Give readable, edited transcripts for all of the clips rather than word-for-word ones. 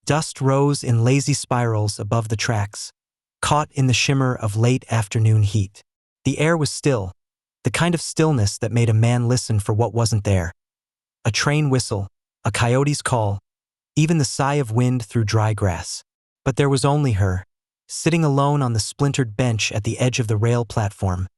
Dust rose in lazy spirals above the tracks, caught in the shimmer of late afternoon heat. The air was still, the kind of stillness that made a man listen for what wasn't there. A train whistle, a coyote's call, even the sigh of wind through dry grass. But there was only her, sitting alone on the splintered bench at the edge of the rail platform,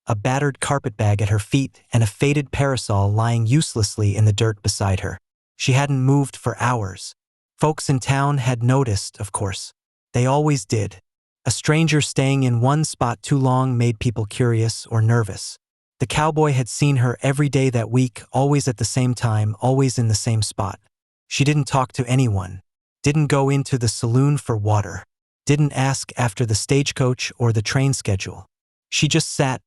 a battered carpetbag at her feet and a faded parasol lying uselessly in the dirt beside her. She hadn't moved for hours. Folks in town had noticed, of course. They always did. A stranger staying in one spot too long made people curious or nervous. The cowboy had seen her every day that week, always at the same time, always in the same spot. She didn't talk to anyone, didn't go into the saloon for water, didn't ask after the stagecoach or the train schedule. She just sat,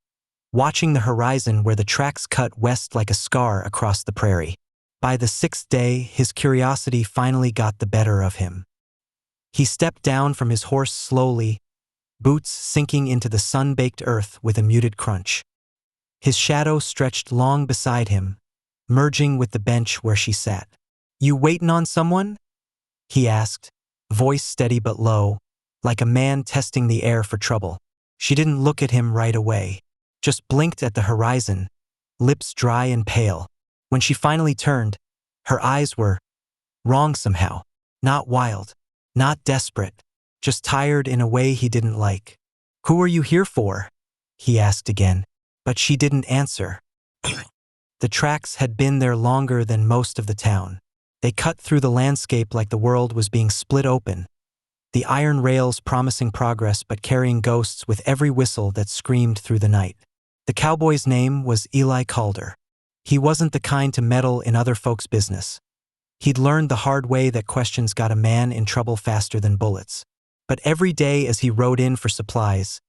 watching the horizon where the tracks cut west like a scar across the prairie. By the 6th day, his curiosity finally got the better of him. He stepped down from his horse slowly, boots sinking into the sun-baked earth with a muted crunch. His shadow stretched long beside him, merging with the bench where she sat. "You waitin' on someone?" he asked, voice steady but low, like a man testing the air for trouble. She didn't look at him right away, just blinked at the horizon, lips dry and pale. When she finally turned, her eyes were wrong somehow, not wild, not desperate, just tired in a way he didn't like. "Who are you here for?" he asked again, but she didn't answer. The tracks had been there longer than most of the town. They cut through the landscape like the world was being split open, the iron rails promising progress but carrying ghosts with every whistle that screamed through the night. The cowboy's name was Eli Calder. He wasn't the kind to meddle in other folks' business. He'd learned the hard way that questions got a man in trouble faster than bullets. But every day as he rode in for supplies,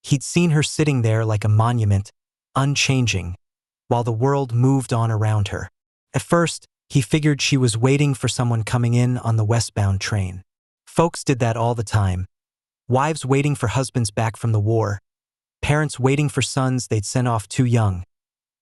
he'd seen her sitting there like a monument, unchanging, while the world moved on around her. At first, he figured she was waiting for someone coming in on the westbound train. Folks did that all the time. Wives waiting for husbands back from the war, parents waiting for sons they'd sent off too young,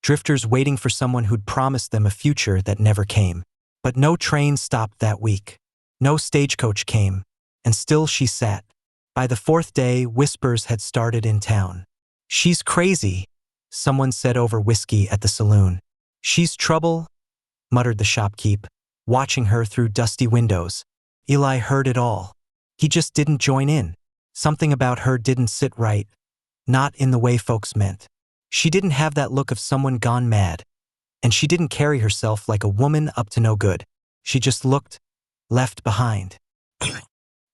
drifters waiting for someone who'd promised them a future that never came. But no train stopped that week. No stagecoach came, and still she sat. By the 4th day, whispers had started in town. "She's crazy," someone said over whiskey at the saloon. "She's trouble," muttered the shopkeep, watching her through dusty windows. Eli heard it all. He just didn't join in. Something about her didn't sit right, not in the way folks meant. She didn't have that look of someone gone mad, and she didn't carry herself like a woman up to no good. She just looked left behind.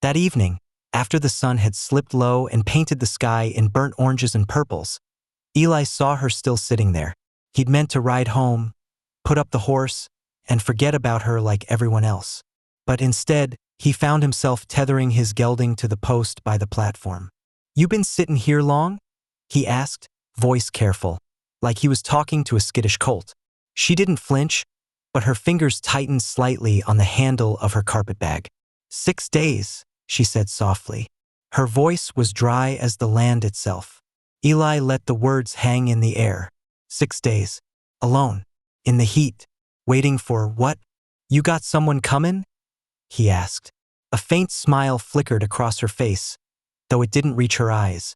That evening, after the sun had slipped low and painted the sky in burnt oranges and purples, Eli saw her still sitting there. He'd meant to ride home, put up the horse, and forget about her like everyone else. But instead, he found himself tethering his gelding to the post by the platform. "You been sittin' here long?" he asked, voice careful, like he was talking to a skittish colt. She didn't flinch, but her fingers tightened slightly on the handle of her carpetbag. 6 days, she said softly. Her voice was dry as the land itself. Eli let the words hang in the air. 6 days. Alone. In the heat. Waiting for what? "You got someone comin'?" he asked. A faint smile flickered across her face, though it didn't reach her eyes.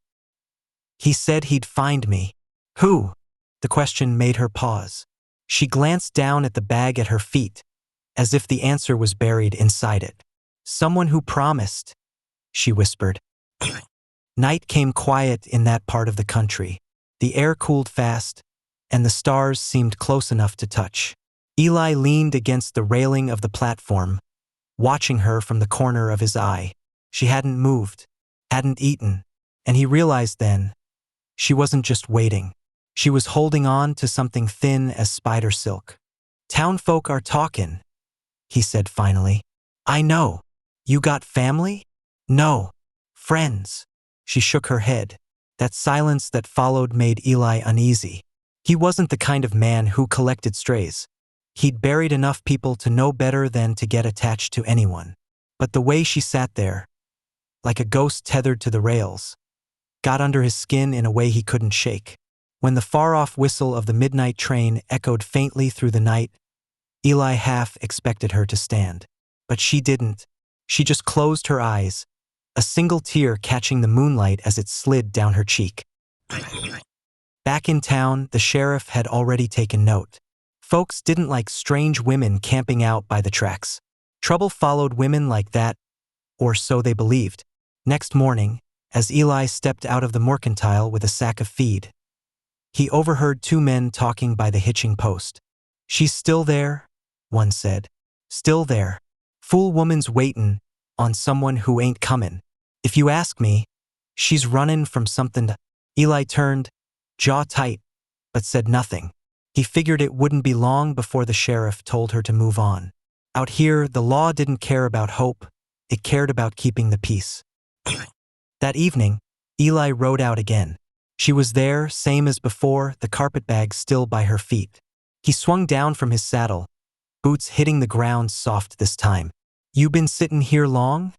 "He said he'd find me." "Who?" The question made her pause. She glanced down at the bag at her feet, as if the answer was buried inside it. "Someone who promised," she whispered. Night came quiet in that part of the country. The air cooled fast, and the stars seemed close enough to touch. Eli leaned against the railing of the platform, watching her from the corner of his eye. She hadn't moved, hadn't eaten, and he realized then, she wasn't just waiting. She was holding on to something thin as spider silk. "Townfolk are talkin'," he said finally. "I know. You got family?" "No. Friends." She shook her head. That silence that followed made Eli uneasy. He wasn't the kind of man who collected strays. He'd buried enough people to know better than to get attached to anyone. But the way she sat there, like a ghost tethered to the rails, got under his skin in a way he couldn't shake. When the far-off whistle of the midnight train echoed faintly through the night, Eli half expected her to stand. But she didn't. She just closed her eyes, a single tear catching the moonlight as it slid down her cheek. Back in town, the sheriff had already taken note. Folks didn't like strange women camping out by the tracks. Trouble followed women like that, or so they believed. Next morning, as Eli stepped out of the mercantile with a sack of feed, he overheard two men talking by the hitching post. "She's still there," one said. "Still there. Fool woman's waitin' on someone who ain't comin'. If you ask me, she's runnin' from something." Eli turned, jaw tight, but said nothing. He figured it wouldn't be long before the sheriff told her to move on. Out here, the law didn't care about hope, it cared about keeping the peace. That evening, Eli rode out again. She was there, same as before, the carpetbag still by her feet. He swung down from his saddle, boots hitting the ground soft this time. "You been sittin' here long?"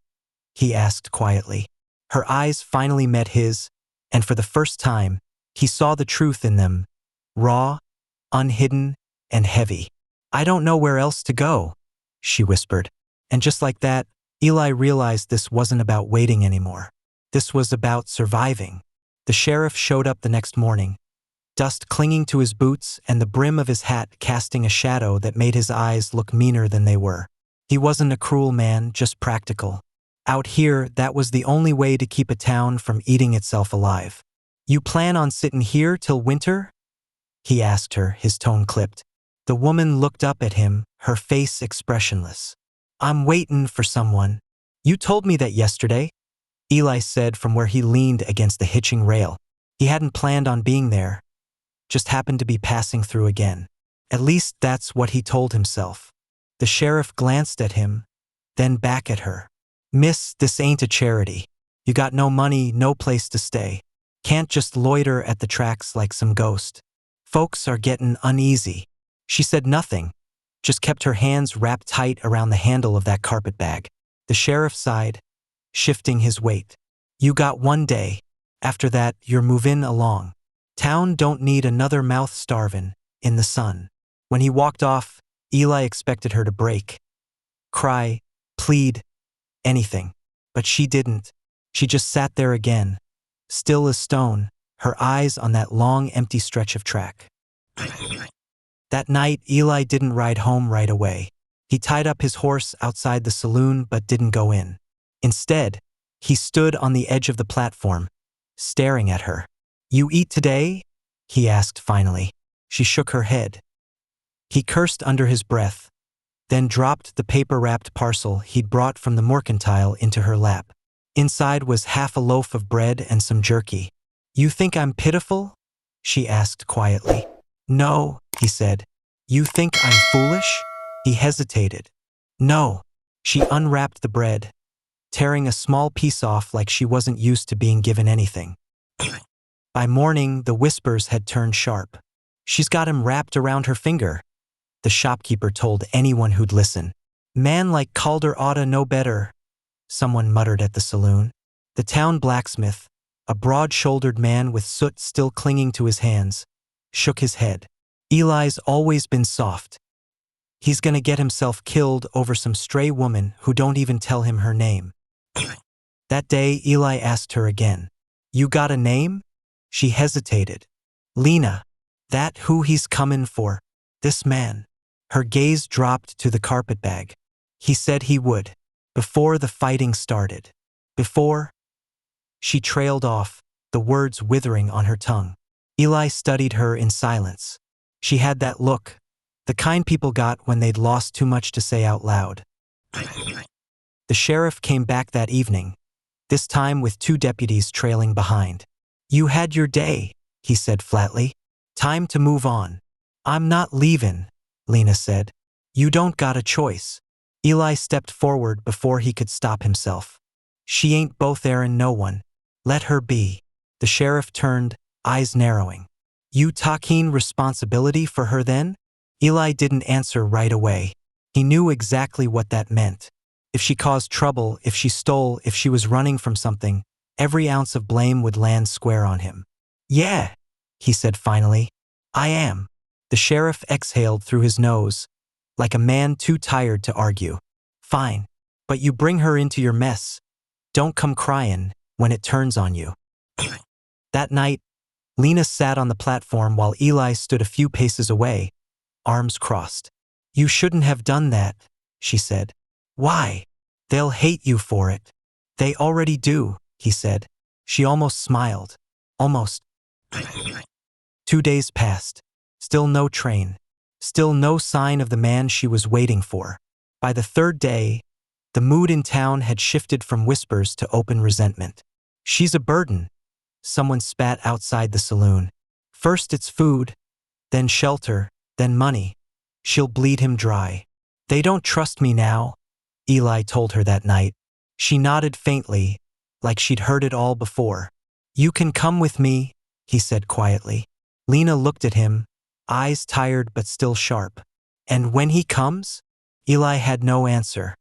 he asked quietly. Her eyes finally met his, and for the first time, he saw the truth in them, raw, unhidden, and heavy. "I don't know where else to go," she whispered. And just like that, Eli realized this wasn't about waiting anymore. This was about surviving. The sheriff showed up the next morning, dust clinging to his boots and the brim of his hat casting a shadow that made his eyes look meaner than they were. He wasn't a cruel man, just practical. Out here, that was the only way to keep a town from eating itself alive. "You plan on sitting here till winter?" he asked her, his tone clipped. The woman looked up at him, her face expressionless. "I'm waitin' for someone. You told me that yesterday," Eli said from where he leaned against the hitching rail. He hadn't planned on being there, just happened to be passing through again. At least that's what he told himself. The sheriff glanced at him, then back at her. "Miss, this ain't a charity. You got no money, no place to stay. Can't just loiter at the tracks like some ghost. Folks are gettin' uneasy." She said nothing, just kept her hands wrapped tight around the handle of that carpetbag. The sheriff sighed, shifting his weight. "You got one day. After that, you're movin' along. Town don't need another mouth starvin' in the sun." When he walked off, Eli expected her to break, cry, plead, anything. But she didn't. She just sat there again, still as stone, her eyes on that long, empty stretch of track. That night, Eli didn't ride home right away. He tied up his horse outside the saloon but didn't go in. Instead, he stood on the edge of the platform, staring at her. "You eat today?" he asked finally. She shook her head. He cursed under his breath, then dropped the paper-wrapped parcel he'd brought from the mercantile into her lap. Inside was half a loaf of bread and some jerky. "You think I'm pitiful?" she asked quietly. "No," he said. "You think I'm foolish?" He hesitated. "No." She unwrapped the bread, tearing a small piece off like she wasn't used to being given anything. By morning, the whispers had turned sharp. "She's got him wrapped around her finger," the shopkeeper told anyone who'd listen. "Man like Calder oughta know better," someone muttered at the saloon. The town blacksmith, a broad-shouldered man with soot still clinging to his hands, shook his head. "Eli's always been soft. He's gonna get himself killed over some stray woman who don't even tell him her name." That day, Eli asked her again, "You got a name?" She hesitated. "Lena. That who he's comin' for. This man." Her gaze dropped to the carpetbag. "He said he would. Before the fighting started. Before—" She trailed off, the words withering on her tongue. Eli studied her in silence. She had that look, the kind people got when they'd lost too much to say out loud. The sheriff came back that evening, this time with 2 deputies trailing behind. "You had your day," he said flatly. "Time to move on." "I'm not leavin'," Lena said. "You don't got a choice." Eli stepped forward before he could stop himself. "She ain't both Aaron no one. Let her be." The sheriff turned, eyes narrowing. "You takin' responsibility for her then?" Eli didn't answer right away. He knew exactly what that meant. If she caused trouble, if she stole, if she was running from something, every ounce of blame would land square on him. "Yeah," he said finally. "I am." The sheriff exhaled through his nose, like a man too tired to argue. "Fine. But you bring her into your mess. Don't come crying when it turns on you. That night, Lena sat on the platform while Eli stood a few paces away, arms crossed. You shouldn't have done that, she said. Why? They'll hate you for it. They already do, he said. She almost smiled. Almost. 2 days passed. Still no train. Still no sign of the man she was waiting for. By the third day, the mood in town had shifted from whispers to open resentment. She's a burden, someone spat outside the saloon. First it's food, then shelter, then money. She'll bleed him dry. They don't trust me now, Eli told her that night. She nodded faintly, like she'd heard it all before. You can come with me, he said quietly. Lena looked at him, eyes tired but still sharp. And when he comes? Eli had no answer.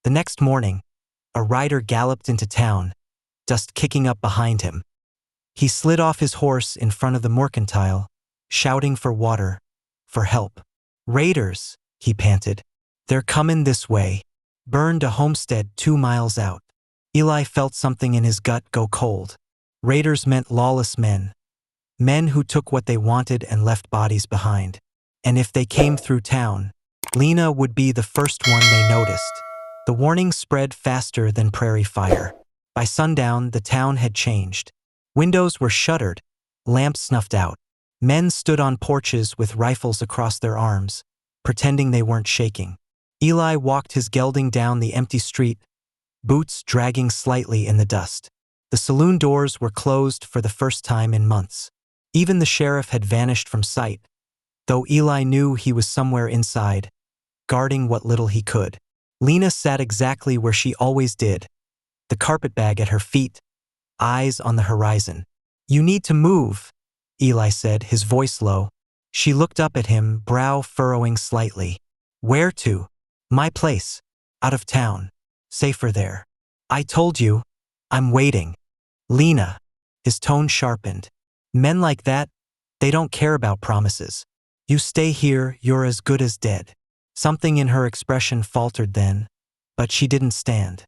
The next morning, a rider galloped into town, dust kicking up behind him. He slid off his horse in front of the mercantile, shouting for water, for help. Raiders, he panted. They're comin' this way. Burned a homestead 2 miles out. Eli felt something in his gut go cold. Raiders meant lawless men. Men who took what they wanted and left bodies behind. And if they came through town, Lena would be the first one they noticed. The warning spread faster than prairie fire. By sundown, the town had changed. Windows were shuttered, lamps snuffed out. Men stood on porches with rifles across their arms, pretending they weren't shaking. Eli walked his gelding down the empty street, boots dragging slightly in the dust. The saloon doors were closed for the first time in months. Even the sheriff had vanished from sight, though Eli knew he was somewhere inside, guarding what little he could. Lena sat exactly where she always did, the carpetbag at her feet, eyes on the horizon. You need to move, Eli said, his voice low. She looked up at him, brow furrowing slightly. Where to? My place. Out of town. Safer there. I told you. I'm waiting. Lena. His tone sharpened. Men like that, they don't care about promises. You stay here, you're as good as dead. Something in her expression faltered then, but she didn't stand.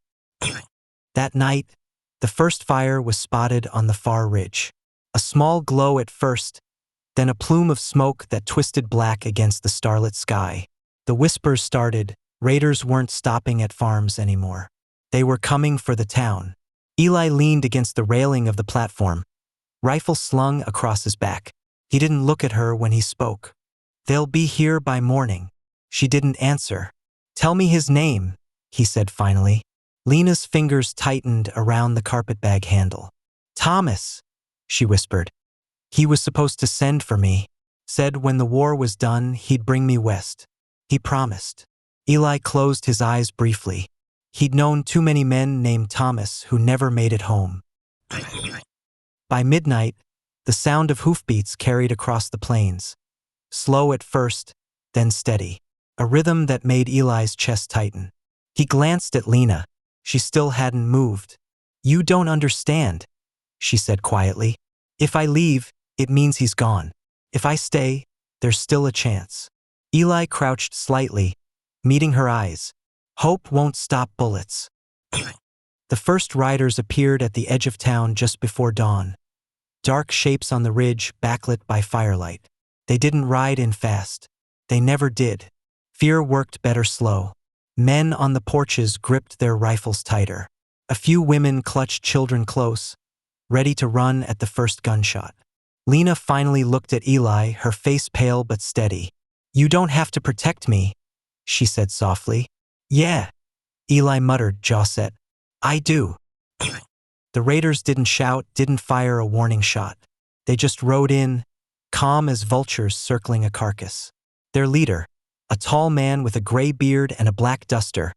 That night, the first fire was spotted on the far ridge. A small glow at first, then a plume of smoke that twisted black against the starlit sky. The whispers started. Raiders weren't stopping at farms anymore. They were coming for the town. Eli leaned against the railing of the platform, rifle slung across his back. He didn't look at her when he spoke. They'll be here by morning. She didn't answer. Tell me his name, he said finally. Lena's fingers tightened around the carpetbag handle. Thomas, she whispered. He was supposed to send for me. Said when the war was done, he'd bring me west. He promised. Eli closed his eyes briefly. He'd known too many men named Thomas who never made it home. By midnight, the sound of hoofbeats carried across the plains. Slow at first, then steady. A rhythm that made Eli's chest tighten. He glanced at Lena. She still hadn't moved. You don't understand, she said quietly. If I leave, it means he's gone. If I stay, there's still a chance. Eli crouched slightly, meeting her eyes. Hope won't stop bullets. The first riders appeared at the edge of town just before dawn. Dark shapes on the ridge, backlit by firelight. They didn't ride in fast. They never did. Fear worked better slow. Men on the porches gripped their rifles tighter. A few women clutched children close, ready to run at the first gunshot. Lena finally looked at Eli, her face pale but steady. You don't have to protect me, she said softly. Yeah, Eli muttered, jaw set. I do. The raiders didn't shout, didn't fire a warning shot. They just rode in, calm as vultures circling a carcass. Their leader, a tall man with a gray beard and a black duster,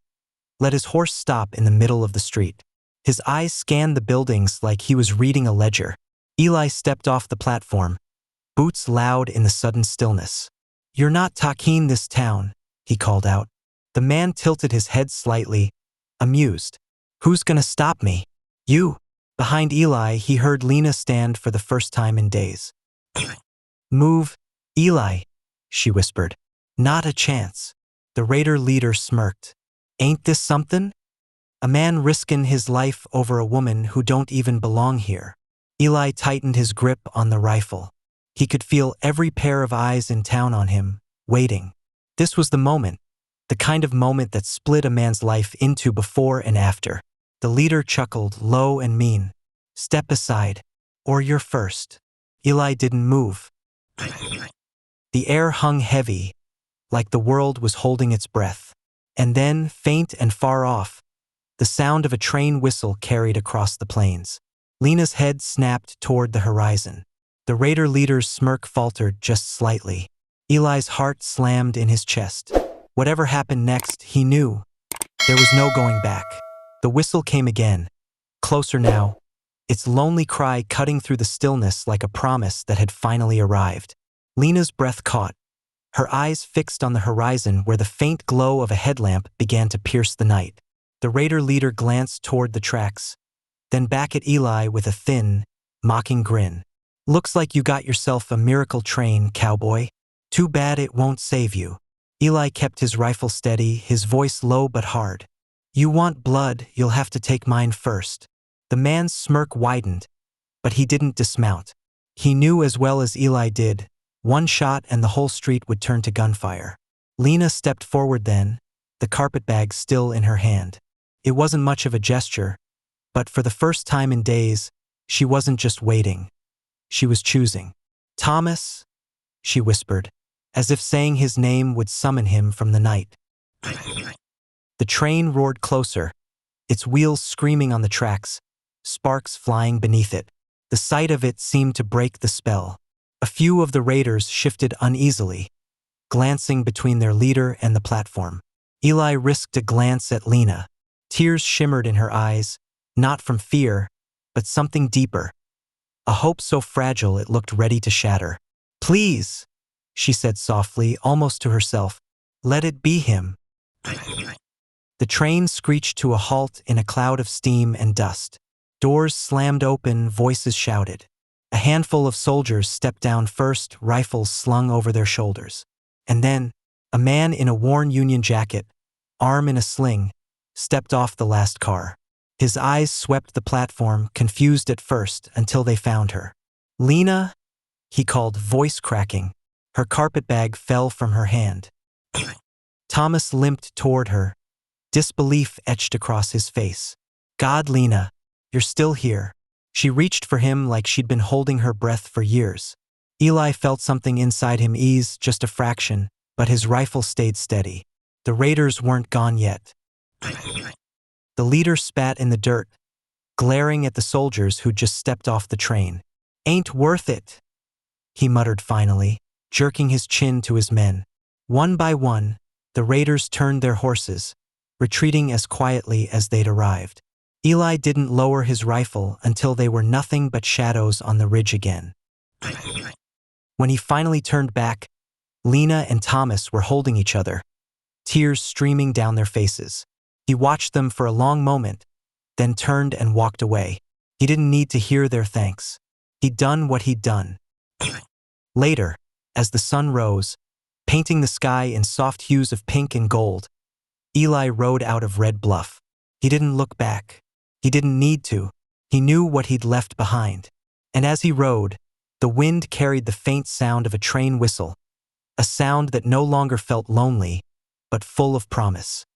let his horse stop in the middle of the street. His eyes scanned the buildings like he was reading a ledger. Eli stepped off the platform, boots loud in the sudden stillness. You're not talking this town, he called out. The man tilted his head slightly, amused. Who's gonna stop me? You. Behind Eli, he heard Lena stand for the first time in days. Move, Eli, she whispered. Not a chance. The raider leader smirked. Ain't this something? A man risking his life over a woman who don't even belong here. Eli tightened his grip on the rifle. He could feel every pair of eyes in town on him, waiting. This was the moment, the kind of moment that split a man's life into before and after. The leader chuckled, low and mean. Step aside, or you're first. Eli didn't move. The air hung heavy, like the world was holding its breath. And then, faint and far off, the sound of a train whistle carried across the plains. Lena's head snapped toward the horizon. The raider leader's smirk faltered just slightly. Eli's heart slammed in his chest. Whatever happened next, he knew. There was no going back. The whistle came again, closer now, its lonely cry cutting through the stillness like a promise that had finally arrived. Lena's breath caught, her eyes fixed on the horizon where the faint glow of a headlamp began to pierce the night. The raider leader glanced toward the tracks, then back at Eli with a thin, mocking grin. Looks like you got yourself a miracle train, cowboy. Too bad it won't save you. Eli kept his rifle steady, his voice low but hard. You want blood, you'll have to take mine first. The man's smirk widened, but he didn't dismount. He knew as well as Eli did, one shot and the whole street would turn to gunfire. Lena stepped forward then, the carpetbag still in her hand. It wasn't much of a gesture, but for the first time in days, she wasn't just waiting. She was choosing. Thomas, she whispered, as if saying his name would summon him from the night. The train roared closer, its wheels screaming on the tracks, sparks flying beneath it. The sight of it seemed to break the spell. A few of the raiders shifted uneasily, glancing between their leader and the platform. Eli risked a glance at Lena. Tears shimmered in her eyes, not from fear, but something deeper. A hope so fragile it looked ready to shatter. Please, she said softly, almost to herself, let it be him. The train screeched to a halt in a cloud of steam and dust. Doors slammed open, voices shouted. A handful of soldiers stepped down first, rifles slung over their shoulders. And then, a man in a worn Union jacket, arm in a sling, stepped off the last car. His eyes swept the platform, confused at first, until they found her. Lena, he called, voice cracking. Her carpetbag fell from her hand. Thomas limped toward her, disbelief etched across his face. God, Lena, you're still here. She reached for him like she'd been holding her breath for years. Eli felt something inside him ease just a fraction, but his rifle stayed steady. The raiders weren't gone yet. The leader spat in the dirt, glaring at the soldiers who'd just stepped off the train. Ain't worth it, he muttered finally, jerking his chin to his men. One by one, the raiders turned their horses, retreating as quietly as they'd arrived. Eli didn't lower his rifle until they were nothing but shadows on the ridge again. When he finally turned back, Lena and Thomas were holding each other, tears streaming down their faces. He watched them for a long moment, then turned and walked away. He didn't need to hear their thanks. He'd done what he'd done. Later, as the sun rose, painting the sky in soft hues of pink and gold, Eli rode out of Red Bluff. He didn't look back. He didn't need to. He knew what he'd left behind. And as he rode, the wind carried the faint sound of a train whistle, a sound that no longer felt lonely, but full of promise.